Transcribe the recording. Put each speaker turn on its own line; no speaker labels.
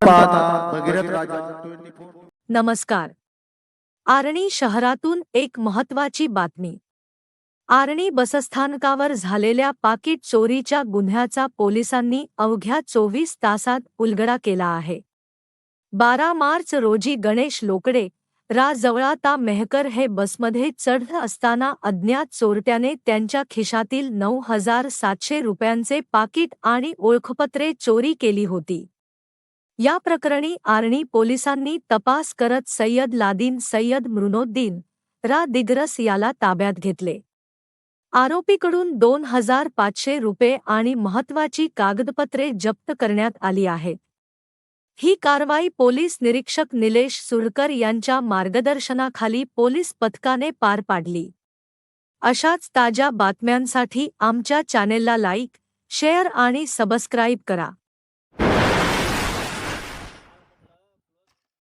पाहता भगीरथ राजा 24.
नमस्कार. आर्णी शहरातून एक महत्त्वाची बातमी. आर्णी बसस्थानकावर झालेल्या पाकीट चोरीच्या गुन्ह्याचा पोलिसांनी अवघ्या 24 तासात उलगडा केला आहे. 12 मार्च रोजी गणेश लोकडे जवळाता मेहकर हे बसमध्ये चढत असताना अज्ञात चोरट्याने त्यांच्या खिशातील 9,700 रुपयांचे पाकीट आणि ओळखपत्रे चोरी केली होती. या प्रकरणी आर्णी पोलिसांनी तपास करत सय्यद लादीन सय्यद मृनोद्दीन दिग्रस याला ताब्यात घेतले. आरोपीकडून 2,500 रुपये आणि महत्त्वाची कागदपत्रे जप्त करण्यात आली आहेत. ही कारवाई पोलीस निरीक्षक निलेश सुरकर यांच्या मार्गदर्शनाखाली पोलीस पथकाने पार पाडली. अशाच ताज्या बातम्यांसाठी आमच्या चॅनेलला लाईक, शेअर आणि सबस्क्राईब करा.